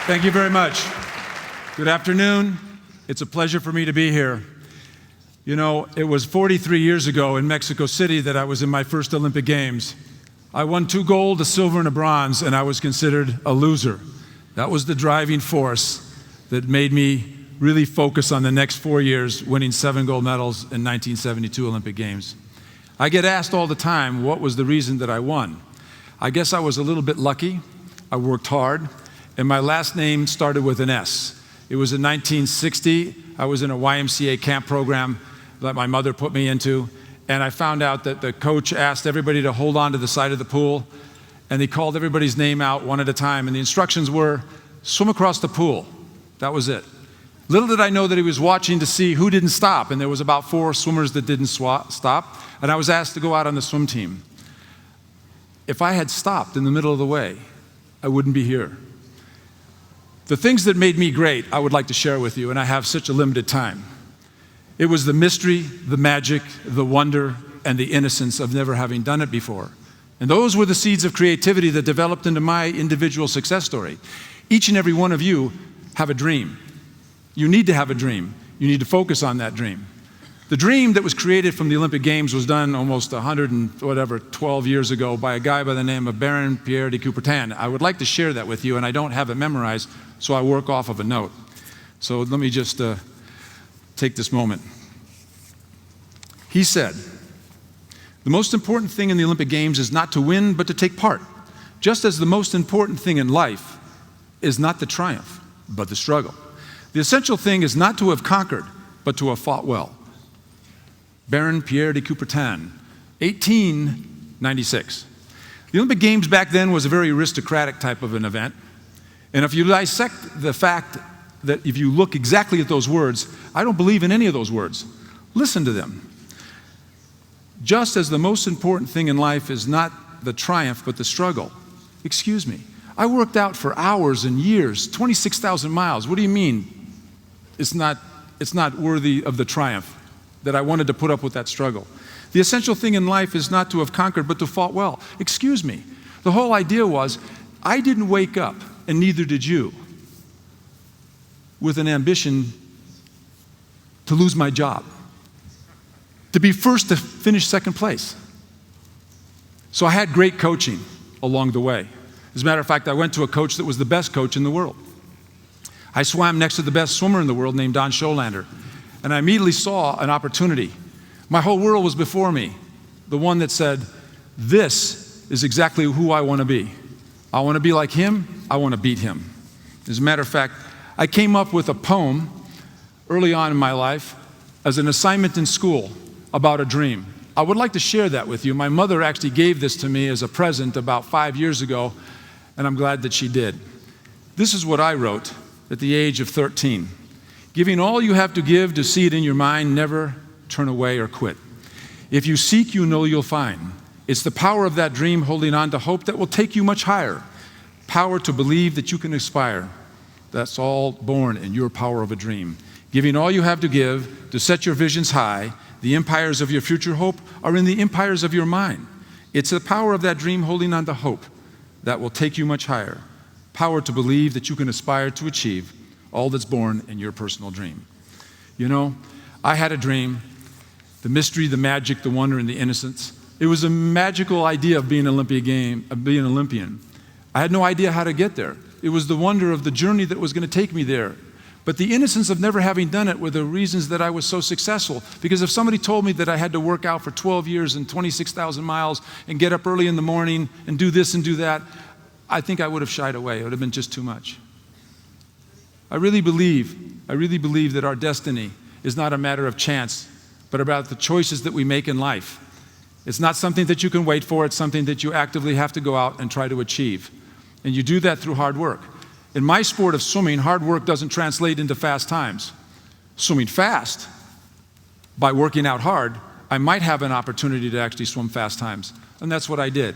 Thank you very much. Good afternoon. It's a pleasure for me to be here. You know, it was 43 years ago in Mexico City that I was in my first Olympic Games. I won 2 gold, a silver, and a bronze, and I was considered a loser. That was the driving force that made me really focus on the next 4 years, winning 7 gold medals in 1972 Olympic Games. I get asked all the time, what was the reason that I won? I guess I was a little bit lucky. I worked hard, and my last name started with an S. It was in 1960. I was in a YMCA camp program that my mother put me into, and I found out that the coach asked everybody to hold on to the side of the pool, and he called everybody's name out one at a time, and the instructions were, swim across the pool. That was it. Little did I know that he was watching to see who didn't stop, and there was about 4 swimmers that didn't stop, and I was asked to go out on the swim team. If I had stopped in the middle of the way, I wouldn't be here. The things that made me great, I would like to share with you, and I have such a limited time. It was the mystery, the magic, the wonder, and the innocence of never having done it before. And those were the seeds of creativity that developed into my individual success story. Each and every one of you have a dream. You need to have a dream. You need to focus on that dream. The dream that was created from the Olympic Games was done almost 12 years ago by a guy by the name of Baron Pierre de Coubertin. I would like to share that with you, and I don't have it memorized, so I work off of a note. So let me just take this moment. He said, "The most important thing in the Olympic Games is not to win, but to take part. Just as the most important thing in life is not the triumph, but the struggle. The essential thing is not to have conquered, but to have fought well." Baron Pierre de Coubertin, 1896. The Olympic Games back then was a very aristocratic type of an event. And if you dissect the fact that if you look exactly at those words, I don't believe in any of those words. Listen to them. Just as the most important thing in life is not the triumph, but the struggle. Excuse me. I worked out for hours and years, 26,000 miles. What do you mean it's not worthy of the triumph? That I wanted to put up with that struggle. The essential thing in life is not to have conquered, but to fought well. Excuse me. The whole idea was, I didn't wake up, and neither did you, with an ambition to lose my job, to be first to finish second place. So I had great coaching along the way. As a matter of fact, I went to a coach that was the best coach in the world. I swam next to the best swimmer in the world named Don Scholander. And I immediately saw an opportunity. My whole world was before me. The one that said, this is exactly who I want to be. I want to be like him. I want to beat him. As a matter of fact, I came up with a poem early on in my life as an assignment in school about a dream. I would like to share that with you. My mother actually gave this to me as a present about 5 years ago, and I'm glad that she did. This is what I wrote at the age of 13. Giving all you have to give to see it in your mind, never turn away or quit. If you seek, you know you'll find. It's the power of that dream holding on to hope that will take you much higher. Power to believe that you can aspire. That's all born in your power of a dream. Giving all you have to give to set your visions high. The empires of your future hope are in the empires of your mind. It's the power of that dream holding on to hope that will take you much higher. Power to believe that you can aspire to achieve all that's born in your personal dream. You know, I had a dream, the mystery, the magic, the wonder, and the innocence. It was a magical idea of being an Olympian. I had no idea how to get there. It was the wonder of the journey that was going to take me there. But the innocence of never having done it were the reasons that I was so successful. Because if somebody told me that I had to work out for 12 years and 26,000 miles and get up early in the morning and do this and do that, I think I would have shied away. It would have been just too much. I really believe that our destiny is not a matter of chance, but about the choices that we make in life. It's not something that you can wait for, it's something that you actively have to go out and try to achieve. And you do that through hard work. In my sport of swimming, hard work doesn't translate into fast times. Swimming fast, by working out hard, I might have an opportunity to actually swim fast times. And that's what I did.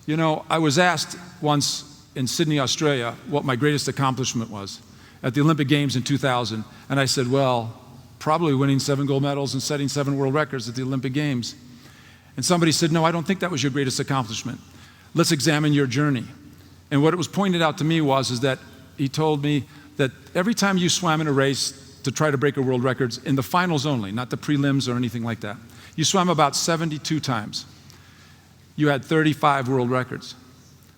You know, I was asked once in Sydney, Australia, what my greatest accomplishment was at the Olympic Games in 2000. And I said, well, probably winning 7 gold medals and setting 7 world records at the Olympic Games. And somebody said, no, I don't think that was your greatest accomplishment. Let's examine your journey. And what it was pointed out to me was that he told me that every time you swam in a race to try to break a world record, in the finals only, not the prelims or anything like that, you swam about 72 times. You had 35 world records.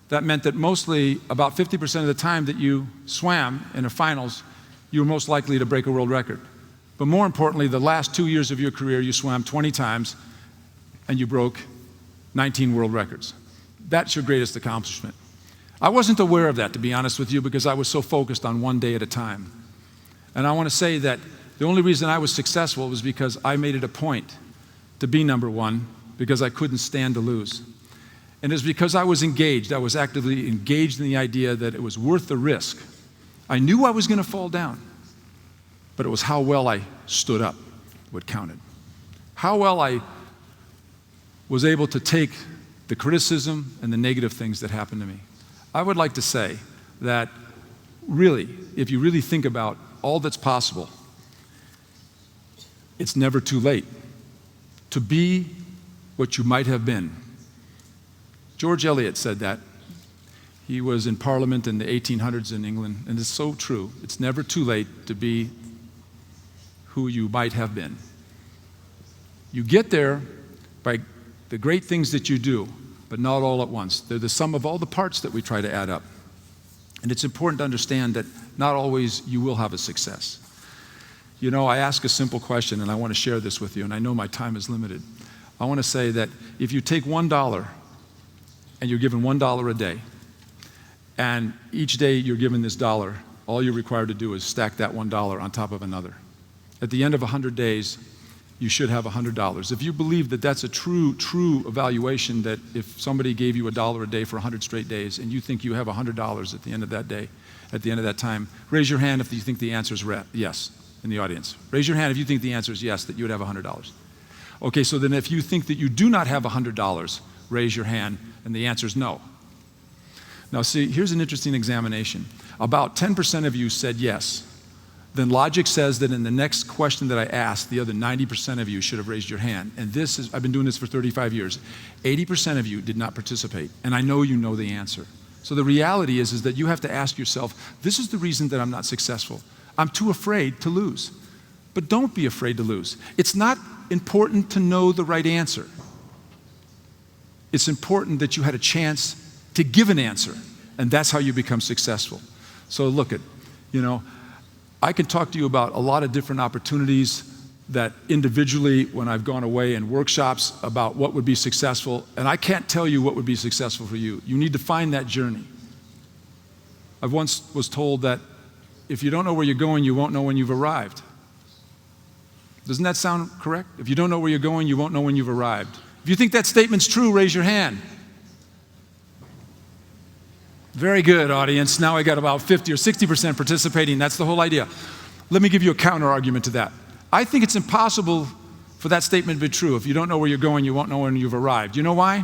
That meant that mostly, about 50% of the time that you swam in the finals, you were most likely to break a world record. But more importantly, the last 2 years of your career, you swam 20 times and you broke 19 world records. That's your greatest accomplishment. I wasn't aware of that, to be honest with you, because I was so focused on one day at a time. And I want to say that the only reason I was successful was because I made it a point to be number one, because I couldn't stand to lose. And it was because I was engaged. I was actively engaged in the idea that it was worth the risk. I knew I was going to fall down, but it was how well I stood up what counted. How well I was able to take the criticism and the negative things that happened to me. I would like to say that really, if you really think about all that's possible, it's never too late to be what you might have been. George Eliot said that. He was in Parliament in the 1800s in England, and it's so true. It's never too late to be who you might have been. You get there by the great things that you do, but not all at once. They're the sum of all the parts that we try to add up. And it's important to understand that not always you will have a success. You know, I ask a simple question, and I want to share this with you, and I know my time is limited. I want to say that if you take $1 and you're given $1 a day, and each day you're given this dollar, all you're required to do is stack that $1 on top of another. At the end of 100 days, you should have $100. If you believe that that's a true evaluation, that if somebody gave you $1 a day for 100 straight days, and you think you have $100 at the end of that day, at the end of that time, raise your hand if you think the answer is yes in the audience. Raise your hand if you think the answer is yes, that you would have $100. Okay, so then if you think that you do not have $100, raise your hand, and the answer is no. Now see, here's an interesting examination. About 10% of you said yes. Then logic says that in the next question that I asked, the other 90% of you should have raised your hand. And this is, I've been doing this for 35 years. 80% of you did not participate, and I know you know the answer. So the reality is that you have to ask yourself, this is the reason that I'm not successful. I'm too afraid to lose. But don't be afraid to lose. It's not important to know the right answer. It's important that you had a chance to give an answer, and that's how you become successful. So look at, I can talk to you about a lot of different opportunities that individually, when I've gone away in workshops about what would be successful, and I can't tell you what would be successful for you. You need to find that journey. I once was told that if you don't know where you're going, you won't know when you've arrived. Doesn't that sound correct? If you don't know where you're going, you won't know when you've arrived. If you think that statement's true, raise your hand. Very good, audience. Now I got about 50 or 60% participating. That's the whole idea. Let me give you a counter argument to that. I think it's impossible for that statement to be true. If you don't know where you're going, you won't know when you've arrived. You know why?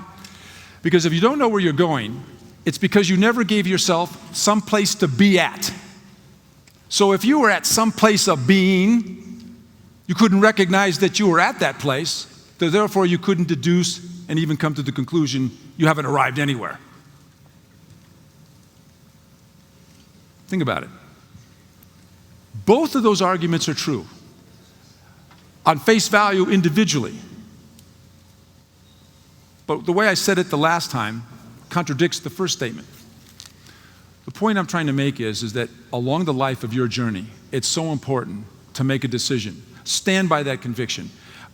Because if you don't know where you're going, it's because you never gave yourself some place to be at. So if you were at some place of being, you couldn't recognize that you were at that place, so therefore you couldn't deduce and even come to the conclusion you haven't arrived anywhere. Think about it. Both of those arguments are true. On face value individually. But the way I said it the last time contradicts the first statement. The point I'm trying to make is that along the life of your journey, it's so important to make a decision. Stand by that conviction.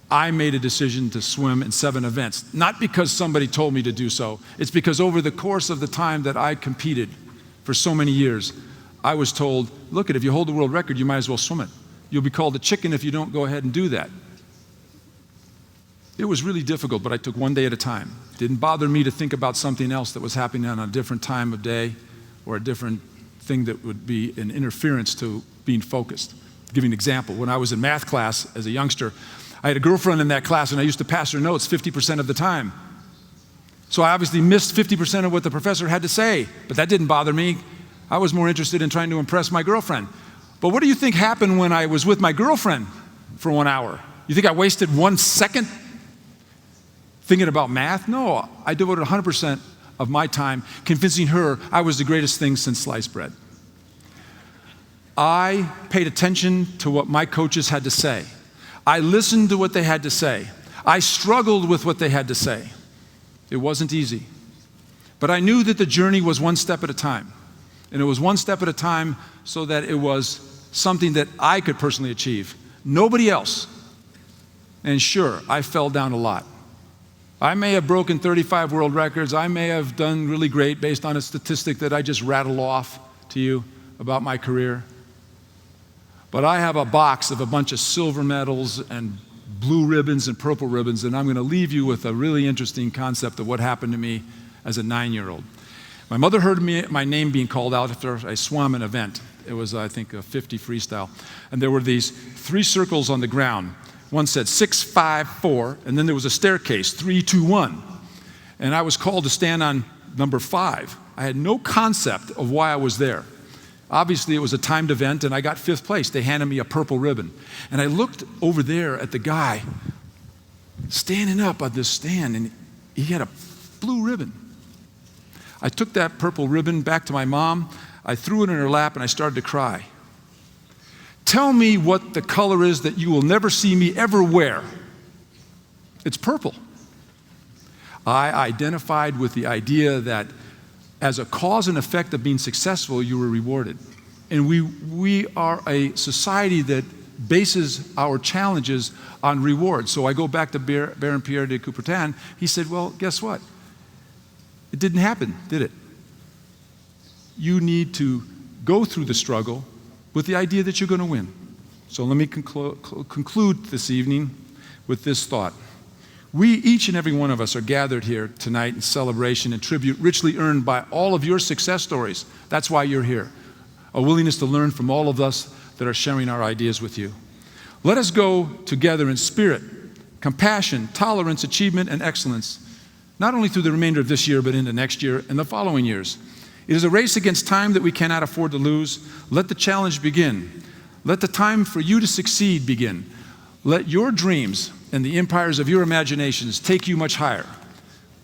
I made a decision to swim in 7 events, not because somebody told me to do so. It's because over the course of the time that I competed for so many years, I was told, look, if you hold the world record, you might as well swim it. You'll be called a chicken if you don't go ahead and do that. It was really difficult, but I took one day at a time. It didn't bother me to think about something else that was happening on a different time of day or a different thing that would be an interference to being focused. To give you an example, when I was in math class as a youngster, I had a girlfriend in that class and I used to pass her notes 50% of the time. So I obviously missed 50% of what the professor had to say, but that didn't bother me. I was more interested in trying to impress my girlfriend. But what do you think happened when I was with my girlfriend for 1 hour? You think I wasted 1 second thinking about math? No, I devoted 100% of my time convincing her I was the greatest thing since sliced bread. I paid attention to what my coaches had to say. I listened to what they had to say. I struggled with what they had to say. It wasn't easy. But I knew that the journey was one step at a time. And it was one step at a time so that it was something that I could personally achieve. Nobody else. And sure, I fell down a lot. I may have broken 35 world records. I may have done really great based on a statistic that I just rattle off to you about my career. But I have a box of a bunch of silver medals and blue ribbons and purple ribbons, and I'm going to leave you with a really interesting concept of what happened to me as a 9-year-old. My mother heard my name being called out after I swam an event. It was, I think, a 50 freestyle. And there were these 3 circles on the ground. One said 6, 5, 4, and then there was a staircase, 3, 2, 1. And I was called to stand on number 5. I had no concept of why I was there. Obviously, it was a timed event, and I got 5th place. They handed me a purple ribbon. And I looked over there at the guy standing up on this stand, and he had a blue ribbon. I took that purple ribbon back to my mom. I threw it in her lap, and I started to cry. Tell me what the color is that you will never see me ever wear. It's purple. I identified with the idea that as a cause and effect of being successful, you were rewarded. And we are a society that bases our challenges on reward. So I go back to Baron Pierre de Coubertin. He said, well, guess what? It didn't happen, did it? You need to go through the struggle with the idea that you're going to win. So let me conclude this evening with this thought. We, each and every one of us, are gathered here tonight in celebration and tribute richly earned by all of your success stories. That's why you're here. A willingness to learn from all of us that are sharing our ideas with you. Let us go together in spirit, compassion, tolerance, achievement, and excellence, not only through the remainder of this year, but into next year and the following years. It is a race against time that we cannot afford to lose. Let the challenge begin. Let the time for you to succeed begin. Let your dreams and the empires of your imaginations take you much higher,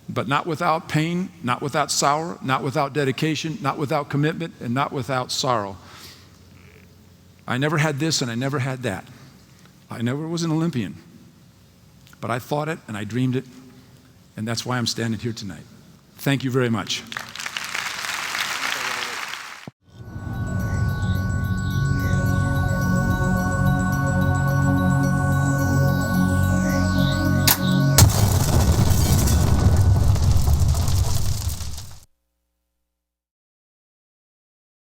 but not without pain, not without sorrow, not without dedication, not without commitment, and not without sorrow. I never had this and I never had that. I never was an Olympian, but I thought it and I dreamed it, and that's why I'm standing here tonight. Thank you very much.